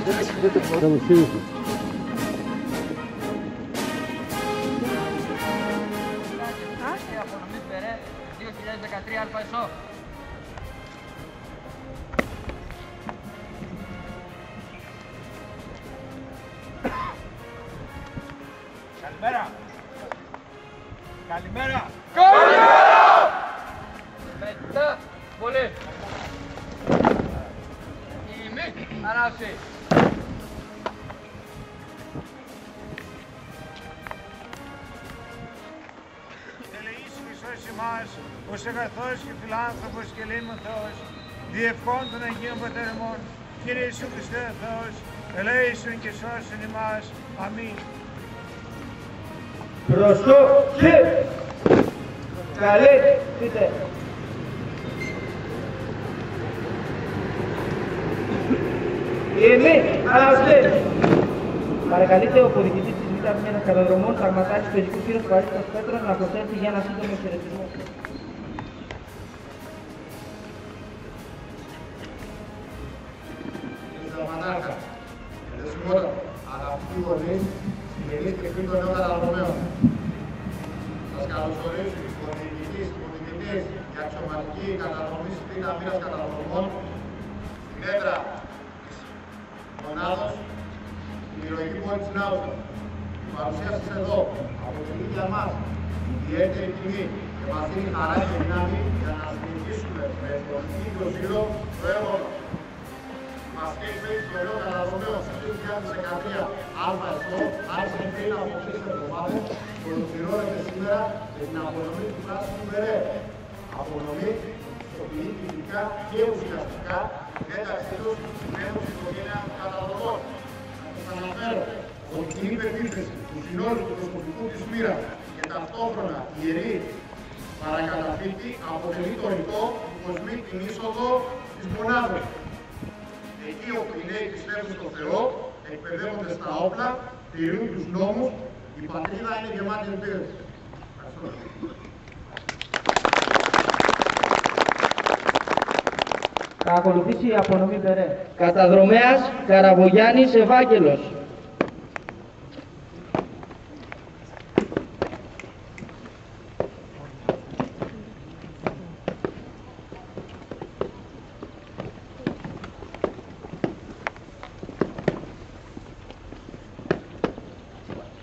Καλωσήρθατε. Απονομή Περέ 2013 ΑΕΣΟ. Καλημέρα. Καλημέρα. Μετά, βολή. Ημί, ανάψη. Ελεήσιμης ως εμάς, ως αγαθός και φιλάνθρωπος και λίμων Θεός, διευκόν των Αγίων Πατέρων, Κύριε Ιησού Χριστέ Θεός, ελέησον και σώσον εμάς. Αμήν. Μπροστό και καλή πείτε. Εμείς, ανάψτε. Παρακαλείται ο ποδητητής της Β' Καταδρομών Πραγματάρχης του Παιδικού Κ. Παρίστας Πέτρος να προσέλθει για ένα σύντομο χαιρετισμό. Κύριε Δραματάρχα, ερεσιμότατο, αγαπητοί γονείς, συγγενείς και φίλοι των νέων καταδρομέων. Σας καλωσορίζω οι υποδιοικητής, υποδιοικητές και αξιωματικοί καταδρομής Β' Μοίρας Καταδρομών, στην έδρα της μονάδος, την ηρωική πόλη της Νάουσα. Η παρουσία σας εδώ αποτελεί για μας ιδιαίτερη τιμή και μας δίνει χαρά και δύναμη για να συνεχίσουμε με εφορτική κροσύρο το έργο μας. Μας εκπαίδευσε το νέο καταδρομέο στο 2013 ΑΕΣΟ, άρχισε πριν από 3 εβδομάδες και ολοκληρώνεται σήμερα με την απονομή του πράσινου Περέ. Απονομή πουοποιεί φυσικά και ουσιαστικά την ένταξή του στην νέου οικογένεια καταδρομών. Θα αναφέρω ότι την υπερπίθεση του συνόλου του προσωπικού της μοίρας και ταυτόχρονα ιερή παρακαταθήκη αποτελεί το ρητό που κοσμεί την είσοδο της μονάδος. Εκεί όπου οι νέοι πιστεύουν στον Θεό, εκπαιδεύονται στα όπλα, τηρούν τους νόμους, η πατρίδα είναι γεμάτη ελπίδες. Ευχαριστώ. Θα ακολουθήσει η απονομή Περέ. Καταδρομέας Καραβογιάννης Ευάγγελος.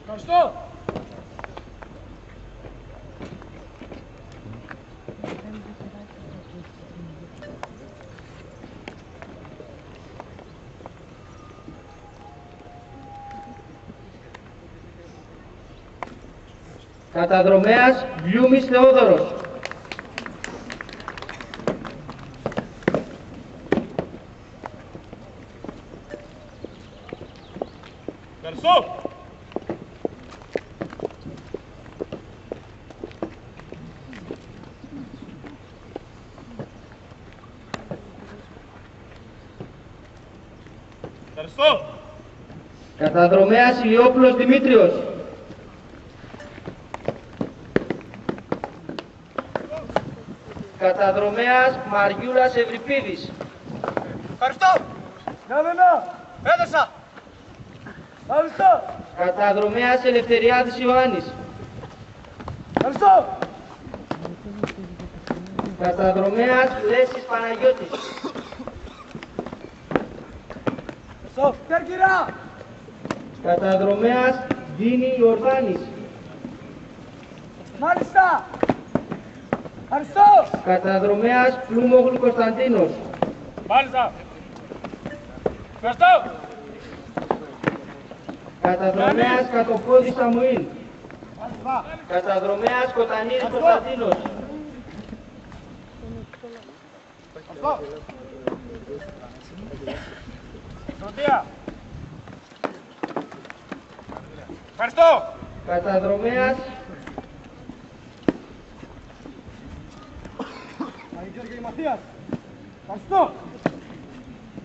Ευχαριστώ. Καταδρομέας Βλιούμης Θεόδωρος. Ευχαριστώ. Ευχαριστώ. Καταδρομέας Ηλιόπουλος Δημήτριος. Καταδρομέας Μαριούλας Ευρυπίδης. Ευχαριστώ. Έδωσα. Ευχαριστώ. Καταδρομέας Ελευθεριάδης Ιωάννης. Ευχαριστώ. Καταδρομέας Λέσης Παναγιώτης. Ευχαριστώ. Κέρκυρα. Καταδρομέας Δίνη Ιορδάνης. Μάλιστα. Ευχαριστώ. Καταδρομέας Πλούμογλου Κωνσταντίνος. Μάλιστα. Ευχαριστώ. Καταδρομέας Κατοπόδης Σαμουήλ. Μάλιστα. Καταδρομέας Κοτανίδης Κωνσταντίνος. Ευχαριστώ. Σωτία. Ευχαριστώ. Καταδρομέας Αγγέλη Μαθίας. Ευχαριστώ.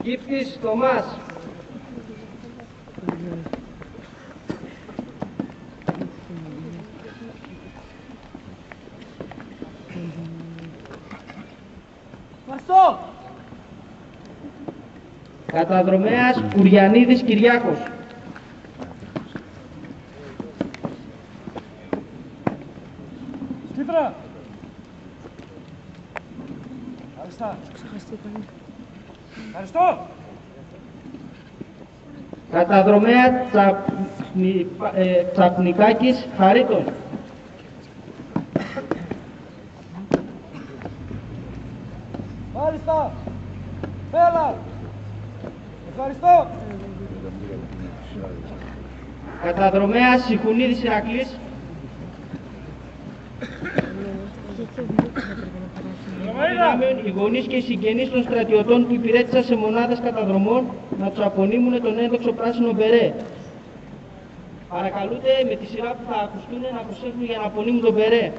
Κύπτης Θωμάς. Ευχαριστώ. Καταδρομέας Κουριανίδης Κυριάκος. Κίτρα! Ευχαριστώ! Καταδρομέα Τσαπνικάκης Χαρίτων. Μάλιστα! Έλα! Ευχαριστώ! Καταδρομέας Σιχουνίδης Ηρακλής. Οι γονείς και οι συγγενείς των στρατιωτών που υπηρέτησαν σε μονάδες καταδρομών να τους απονείμουν τον ένδοξο πράσινο μπερέ. Παρακαλούνται με τη σειρά που θα ακουστούν να προσέχουν για να απονείμουν τον μπερέ.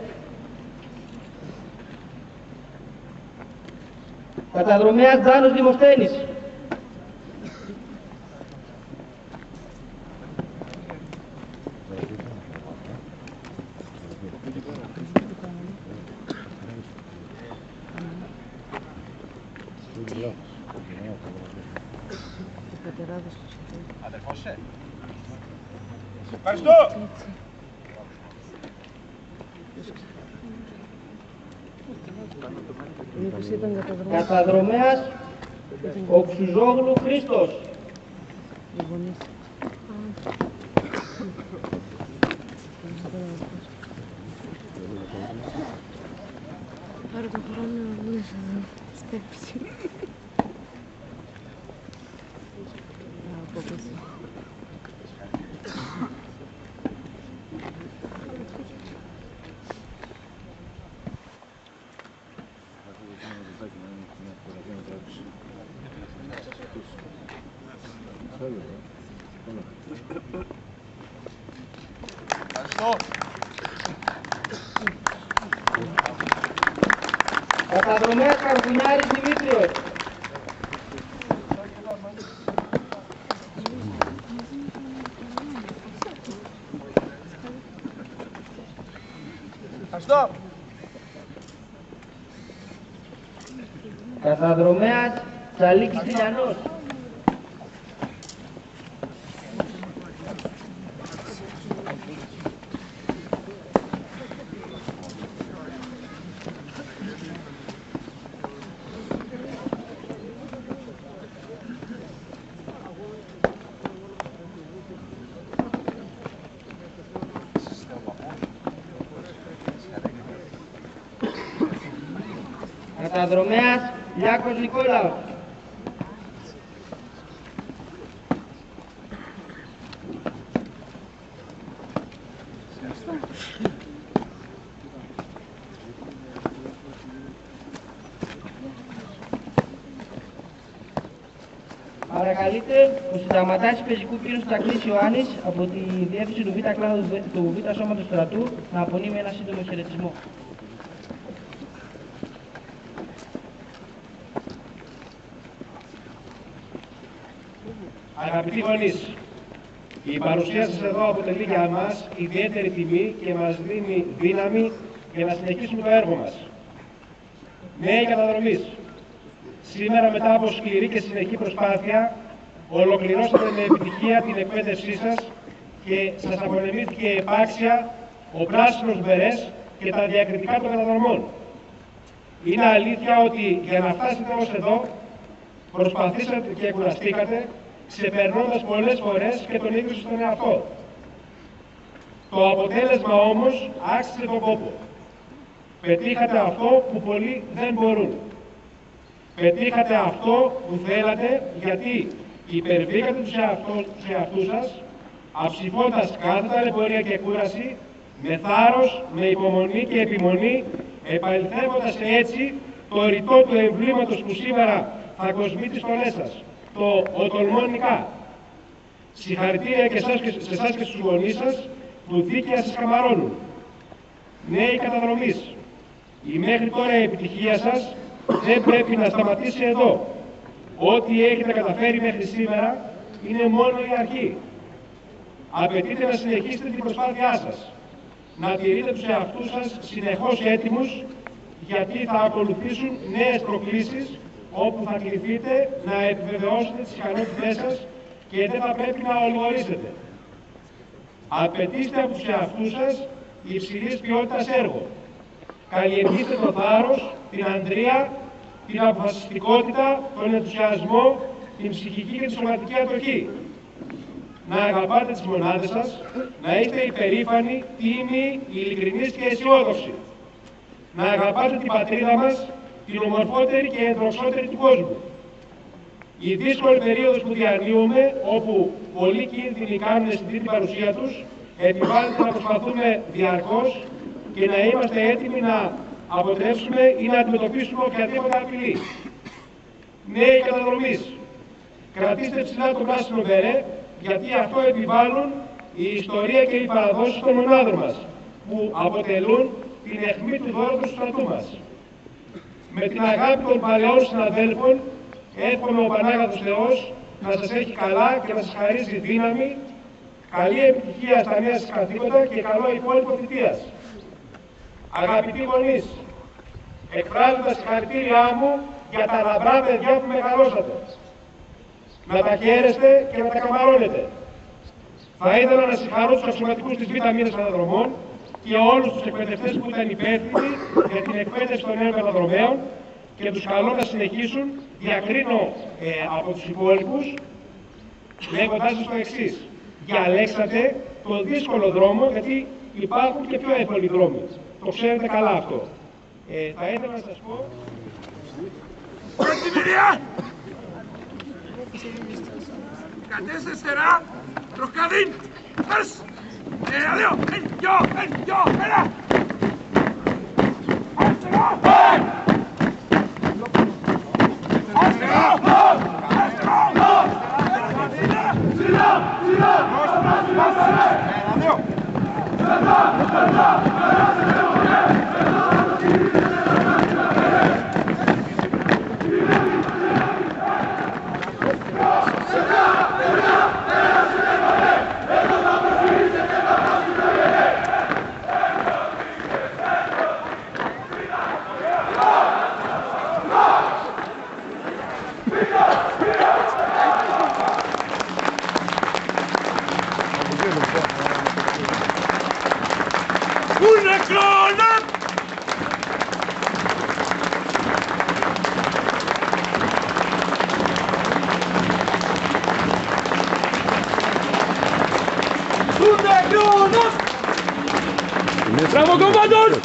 Καταδρομέας Τζάνος Δημοσθένης. Αδερφός είσαι. Ευχαριστώ. Καταδρομέας Οξουζόγλου Χρήστος. Πάρε το χρόνο μέσα στέψη. Καταδρομέας Καρβουνιάρης Δημήτριος. Ευχαριστώ. Καταδρομέας Τσαλίκης Τηλιανός. Καταδρομέας Λιάκος Νικόλαος. Παρακαλείται ο συνταγματάρχης πεζικού κ. Στακλής Ιωάννης από τη διεύθυνση του Β' κλάδου του Β' Σώματος Στρατού να απονείμει ένα σύντομο χαιρετισμό. Αγαπητοί γονείς, η παρουσία σας εδώ αποτελεί για μας ιδιαίτερη τιμή και μας δίνει δύναμη για να συνεχίσουμε το έργο μας. Νέοι καταδρομείς, σήμερα μετά από σκληρή και συνεχή προσπάθεια, ολοκληρώσατε με επιτυχία την εκπαίδευσή σας και σας απονεμήθηκε επάξια ο πράσινος μπερές και τα διακριτικά των καταδρομών. Είναι αλήθεια ότι για να φτάσετε ως εδώ, προσπαθήσατε και κουραστήκατε, ξεπερνώντας πολλές φορές και τον ίδιο στον εαυτό. Το αποτέλεσμα όμως άξιζε τον κόπο. Πετύχατε αυτό που πολλοί δεν μπορούν. Πετύχατε αυτό που θέλατε γιατί υπερβήκατε τους εαυτούς σας, αψηφώντας κάθε ταλαιπωρία και κούραση, με θάρρος, με υπομονή και επιμονή, επαληθεύοντας έτσι το ρητό του εμβλήματος που σήμερα θα κοσμεί τις φωνές σας, το «Οτολμονικά». Συγχαρητήρια και σε εσάς και στους γονείς σας που δίκαια σας καμαρώνουν. Νέοι καταδρομείς, η μέχρι τώρα επιτυχία σας δεν πρέπει να σταματήσει εδώ. Ό,τι έχετε καταφέρει μέχρι σήμερα είναι μόνο η αρχή. Απαιτείται να συνεχίσετε την προσπάθειά σας, να τηρείτε τους εαυτούς σας συνεχώς έτοιμους, γιατί θα ακολουθήσουν νέες προκλήσεις όπου θα κληθείτε να επιβεβαιώσετε τις ικανότητές σας και δεν θα πρέπει να ολιγορήσετε. Απαιτήστε από τους εαυτούς σας υψηλής ποιότητας έργο. Καλλιεργήστε το θάρρος, την αντρία, την αποφασιστικότητα, τον ενθουσιασμό, την ψυχική και τη σωματική αντοχή. Να αγαπάτε τις μονάδες σας, να είστε υπερήφανοι, τίμοι, ειλικρινείς και αισιόδοξοι. Να αγαπάτε την πατρίδα μας, την ομορφότερη και εντροξότερη του κόσμου. Η δύσκολη περίοδος που διανύουμε, όπου πολλοί κίνδυνοι κάνουν στην τρίτη παρουσία τους, επιβάλλεται να προσπαθούμε διαρκώς και να είμαστε έτοιμοι να αποτρέψουμε ή να αντιμετωπίσουμε οποιαδήποτε απειλή. Νέοι καταδρομείς, κρατήστε ψηλά το πράσινο μπερέ, γιατί αυτό επιβάλλουν η ιστορία και οι παραδόσεις των μονάδων μας, που αποτελούν την αιχμή του δώρου του στρατού μας. Με την αγάπη των παλαιών συναδέλφων, εύχομαι ο Πανάγαθος Θεός να σας έχει καλά και να σας χαρίζει δύναμη, καλή επιτυχία στα νέα σας καθήκοντα και καλό υπόλοιπο θητείας. Αγαπητοί γονείς, εκφράζω τα συγχαρητήριά μου για τα λαμπρά παιδιά που μεγαλώσατε. Να τα χαίρεστε και να τα καμαρώνετε. Θα ήθελα να συγχαρώ τους αξιωματικούς της Β' Μοίρας Καταδρομών και όλους τους εκπαιδευτές που ήταν υπεύθυνοι για την εκπαίδευση των νέων καταδρομέων και τους καλώ να συνεχίσουν. Διακρίνω από τους υπόλοιπους λέγοντάς σας το εξής. Διαλέξατε τον δύσκολο δρόμο, γιατί υπάρχουν και πιο εύκολοι δρόμοι. Το ξέρετε καλά αυτό. Θα ήθελα να σας πω... Κατέστε στερά, τροχαδίν, πέρς, αδείο, γιο, έλα! Una crona! Una crona! Bravo comandante!